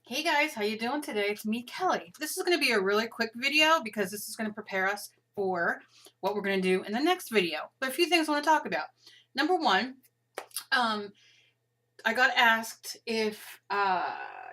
Hey guys, how you doing today? It's me, Kelly. This is going to be a really quick video because this is going to prepare us for what we're going to do in the next video. But a few things I want to talk about. Number one, um, I got asked if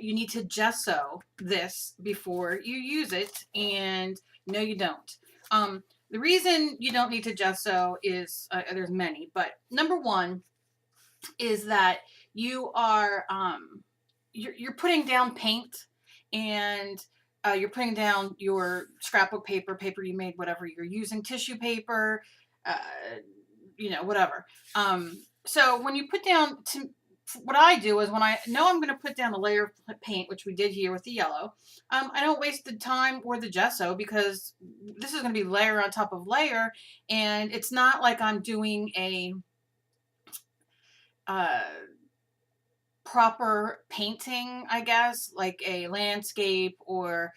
you need to gesso this before you use it, and no, you don't. The reason you don't need to gesso is there's many, but number one is that you are you're putting down paint, and you're putting down your scrapbook paper, paper you made, whatever you're using, tissue paper, uh, whatever. So when you put down, what I do is when I know I'm going to put down a layer of paint, which we did here with the yellow, I don't waste the time or the gesso because this is going to be layer on top of layer, and it's not like I'm doing a uh, proper painting, I guess, like a landscape or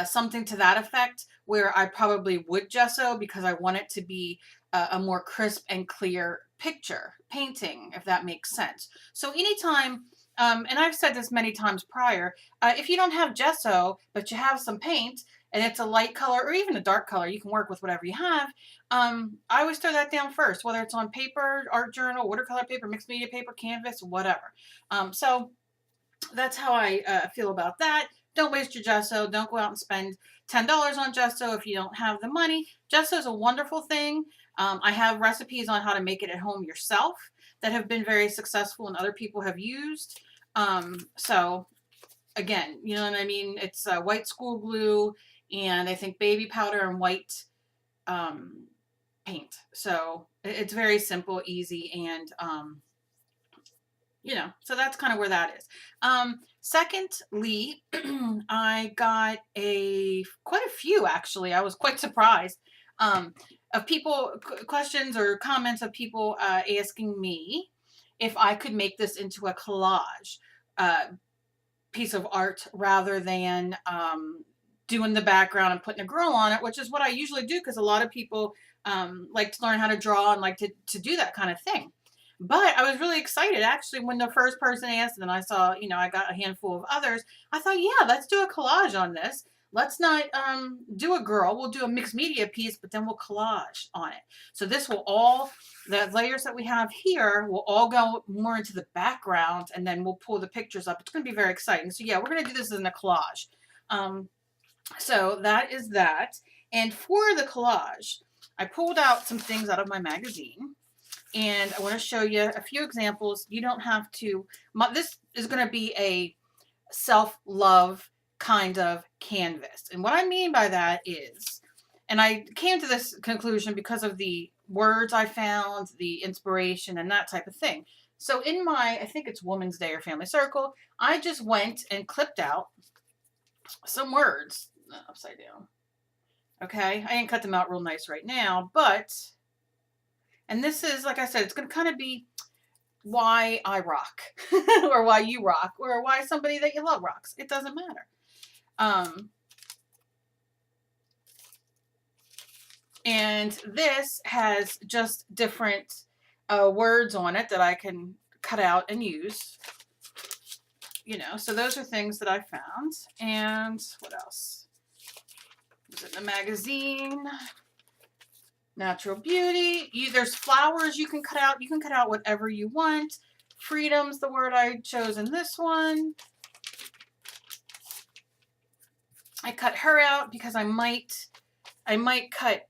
something to that effect, where I probably would gesso because I want it to be a more crisp and clear picture painting, if that makes sense. So anytime, and I've said this many times prior, if you don't have gesso, but you have some paint, and it's a light color or even a dark color, you can work with whatever you have. I always throw that down first, whether it's on paper, art journal, watercolor paper, mixed media paper, canvas, whatever. So that's how I feel about that. Don't waste your gesso. Don't go out and spend $10 on gesso if you don't have the money. Gesso is a wonderful thing. I have recipes on how to make it at home yourself that have been very successful and other people have used. So again, you know what I mean? It's white school glue and I think baby powder and white paint. So it's very simple, easy, and so that's kind of where that is. Secondly, I got quite a few, actually. I was quite surprised, of people, questions or comments of people asking me if I could make this into a collage piece of art rather than doing the background and putting a girl on it, which is what I usually do because a lot of people like to learn how to draw and like to do that kind of thing. But I was really excited actually when the first person asked, and I saw, I got a handful of others. I thought, yeah, let's do a collage on this. Let's not do a girl. We'll do a mixed media piece, but then we'll collage on it. So this will the layers that we have here will all go more into the background, and then we'll pull the pictures up. It's going to be very exciting. So yeah, we're going to do this in a collage. So that is that. And for the collage, I pulled out some things out of my magazine. And I want to show you a few examples. You don't have to, this is going to be a self-love kind of canvas. And what I mean by that is, and I came to this conclusion because of the words I found, the inspiration, and that type of thing. So in my, I think it's Woman's Day or Family Circle, I just went and clipped out some words upside down. Okay, I didn't cut them out real nice right now, but... And this is, like I said, it's going to kind of be why I rock, or why you rock, or why somebody that you love rocks. It doesn't matter. And this has just different words on it that I can cut out and use. So those are things that I found. And what else? Was it in the magazine? Natural beauty. There's flowers you can cut out. You can cut out whatever you want. Freedom's the word I chose in this one. I cut her out because I might cut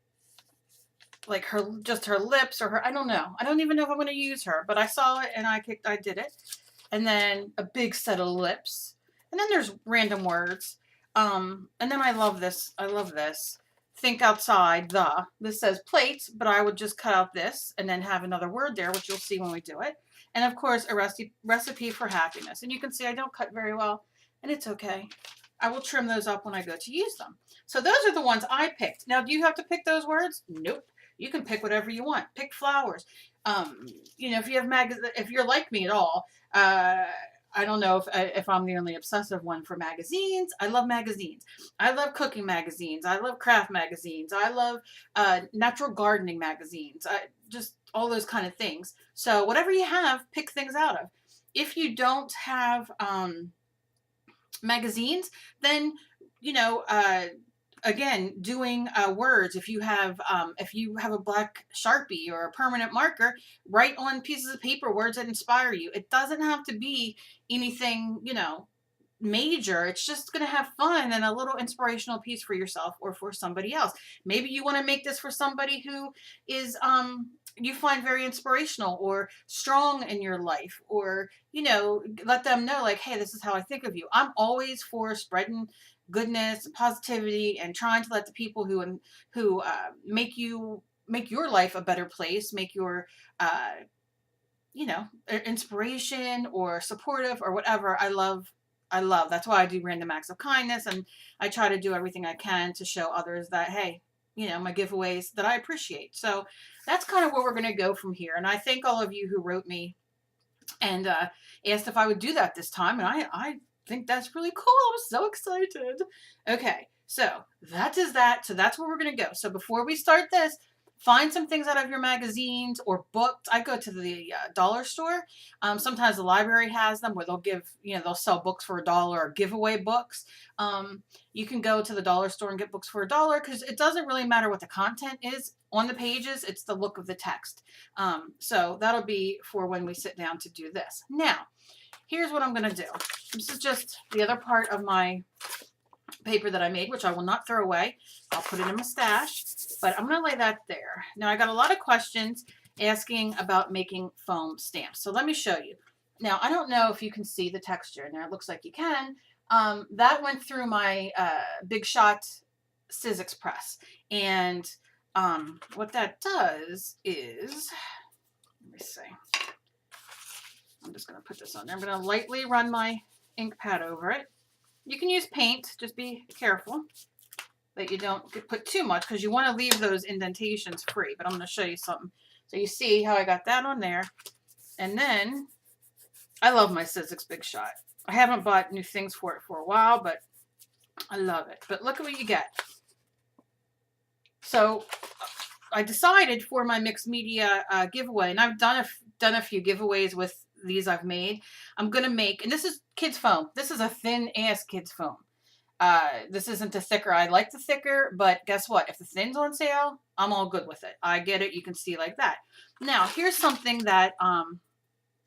like just her lips or her, I don't know. I don't even know if I'm going to use her, but I saw it and I did it. And then a big set of lips. And then there's random words. And then I love this. I love this. Think outside this says plates, but I would just cut out this and then have another word there, which you'll see when we do it. And of course, a recipe for happiness. And you can see I don't cut very well, and it's okay. I will trim those up when I go to use them. So those are the ones I picked. Now, do you have to pick those words? Nope. You can pick whatever you want. Pick flowers. If you have if you're like me at all, I don't know if I'm the only obsessive one for magazines. I love magazines. I love cooking magazines. I love craft magazines. I love natural gardening magazines. Just all those kind of things. So whatever you have, pick things out of. If you don't have magazines, then, you know, again, doing words. If you have a black Sharpie or a permanent marker, write on pieces of paper words that inspire you. It doesn't have to be anything, you know, major. It's just going to have fun and a little inspirational piece for yourself or for somebody else. Maybe you want to make this for somebody who is you find very inspirational or strong in your life, or, you know, let them know like, hey, this is how I think of you. I'm always for spreading goodness, positivity, and trying to let the people who make your life a better place, make your you know, inspiration or supportive or whatever. I love. That's why I do random acts of kindness, and I try to do everything I can to show others that, hey, you know, my giveaways that I appreciate. So that's kind of where we're going to go from here. And I thank all of you who wrote me and asked if I would do that this time. And I think that's really cool. I'm so excited. Okay, so that is that. So that's where we're going to go. So before we start this, find some things out of your magazines or books. I go to the dollar store. Sometimes the library has them where they'll give, you know, they'll sell books for $1 or giveaway books. You can go to the dollar store and get books for $1 because it doesn't really matter what the content is on the pages. It's the look of the text. So that'll be for when we sit down to do this. Now, here's what I'm going to do. This is just the other part of my paper that I made, which I will not throw away. I'll put it in my stash, but I'm going to lay that there. Now, I got a lot of questions asking about making foam stamps. So let me show you. Now, I don't know if you can see the texture in there. It looks like you can. That went through my Big Shot Sizzix press. And what that does is, let me see. I'm just going to put this on there. I'm going to lightly run my ink pad over it. You can use paint. Just be careful that you don't put too much because you want to leave those indentations free. But I'm going to show you something. So you see how I got that on there. And then I love my Sizzix Big Shot. I haven't bought new things for it for a while, but I love it. But look at what you get. So I decided for my mixed media giveaway, and I've done a few giveaways with these I've made. I'm going to make, and this is kids foam. This is a thin ass kids foam. This isn't a thicker. I like the thicker, but guess what? If the thin's on sale, I'm all good with it. I get it. You can see like that. Now, here's something that I'm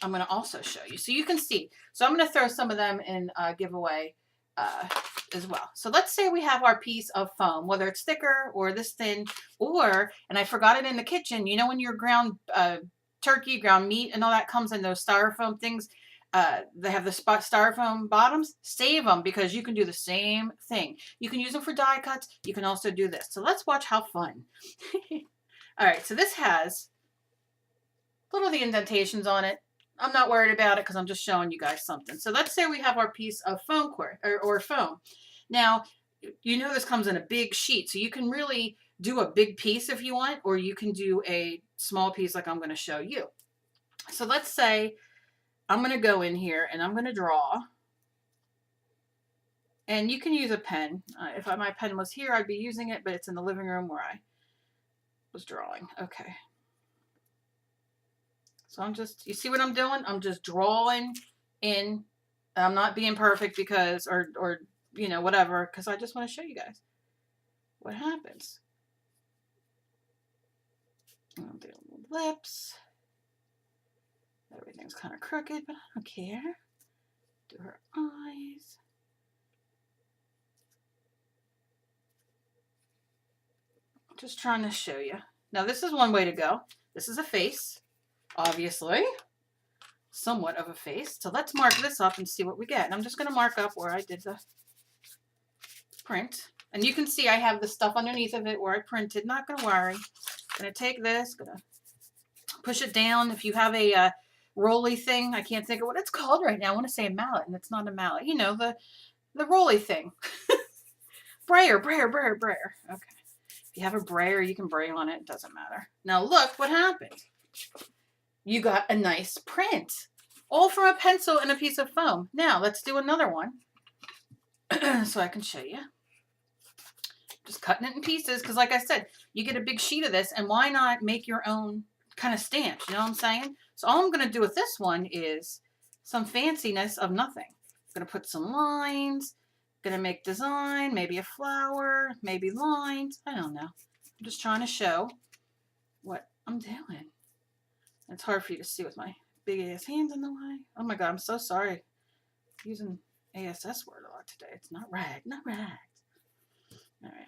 going to also show you. So you can see. So I'm going to throw some of them in giveaway as well. So let's say we have our piece of foam, whether it's thicker or this thin, or, and I forgot it in the kitchen, you know when your ground turkey, ground meat, and all that comes in those styrofoam things, they have the styrofoam bottoms, save them because you can do the same thing. You can use them for die cuts. You can also do this. So let's watch how fun. All right, so this has little of the indentations on it. I'm not worried about it because I'm just showing you guys something. So let's say we have our piece of foam core or foam. Now, you know this comes in a big sheet, so you can really do a big piece if you want, or you can do a small piece like I'm going to show you. So let's say I'm going to go in here and I'm going to draw. And you can use a pen. If my pen was here, I'd be using it, but it's in the living room where I was drawing. Okay. So I'm just, you see what I'm doing? I'm just drawing in. I'm not being perfect because, or you know, whatever, because I just want to show you guys what happens. I'll do lips. Everything's kind of crooked, but I don't care. Do her eyes. Just trying to show you. Now this is one way to go. This is a face, obviously. Somewhat of a face. So let's mark this up and see what we get. And I'm just going to mark up where I did the print. And you can see I have the stuff underneath of it where I printed. Not going to worry. Going to take this, going to push it down. If you have a rolly thing, I can't think of what it's called right now. I want to say a mallet, and it's not a mallet. You know, the rolly thing. brayer. Okay. If you have a brayer, you can bray on it. It doesn't matter. Now look what happened. You got a nice print. All from a pencil and a piece of foam. Now let's do another one so I can show you. Just cutting it in pieces because like I said, you get a big sheet of this, and why not make your own kind of stamps, you know what I'm saying? So all I'm going to do with this one is some fanciness of nothing. going to put some lines. Going to make design, maybe a flower, maybe lines. I don't know. I'm just trying to show what I'm doing. It's hard for you to see with my big ass hands in the way. Oh my God, I'm so sorry. Using ASS word a lot today. It's not right. Not right. All right.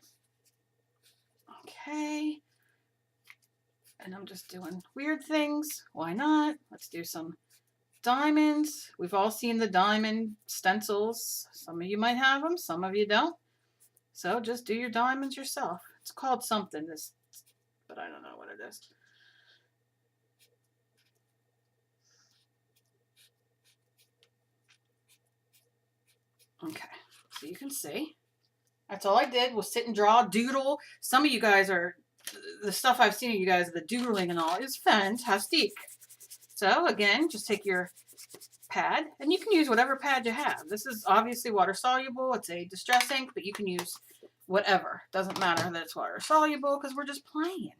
Okay. And I'm just doing weird things. Why not? Let's do some diamonds. We've all seen the diamond stencils. Some of you might have them. Some of you don't. So just do your diamonds yourself. It's called something, this, but I don't know what it is. Okay, so you can see. That's all I did was sit and draw, doodle. Some of you guys are, the stuff I've seen of you guys, the doodling and all, is fantastic. So again, just take your pad, and you can use whatever pad you have. This is obviously water soluble. It's a distress ink, but you can use whatever. Doesn't matter that it's water soluble because we're just playing.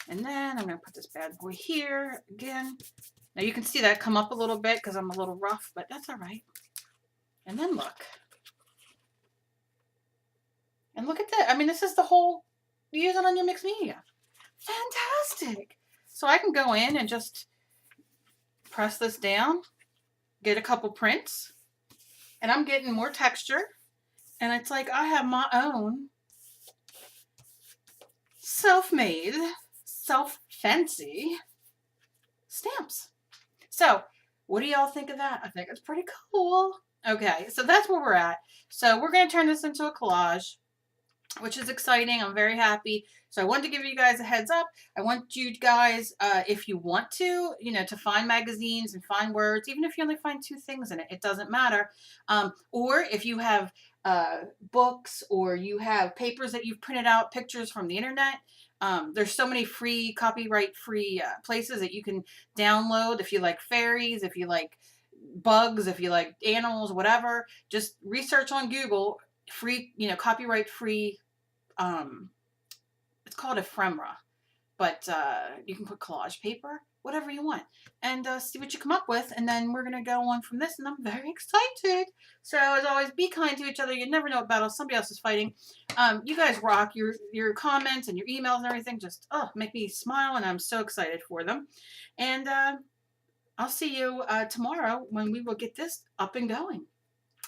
And then I'm going to put this bad boy here again. Now you can see that come up a little bit because I'm a little rough, but that's all right. And then look. And look at that. I mean, this is the whole, use it on your mixed media. Fantastic. So I can go in and just press this down, get a couple prints, and I'm getting more texture. And it's like I have my own self-made, self-fancy stamps. So what do y'all think of that? I think it's pretty cool. Okay, so that's where we're at. So we're going to turn this into a collage, which is exciting. I'm very happy. So I wanted to give you guys a heads up. I want you guys, if you want to, to find magazines and find words, even if you only find 2 things in it, it doesn't matter. Or if you have books or you have papers that you've printed out, pictures from the internet, there's so many free, copyright-free places that you can download. If you like fairies, if you like bugs, if you like animals, whatever, just research on Google, free, copyright-free, it's called ephemera, but you can put collage paper, whatever you want, and see what you come up with, and then we're going to go on from this, and I'm very excited. So as always, be kind to each other. You never know what battle somebody else is fighting. You guys rock. Your comments and your emails and everything just make me smile, and I'm so excited for them. And I'll see you tomorrow when we will get this up and going.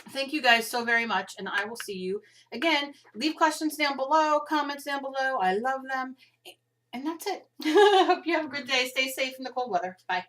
Thank you guys so very much, and I will see you again. Leave questions down below, comments down below. I love them. And that's it. Hope you have a good day. Stay safe in the cold weather. Bye.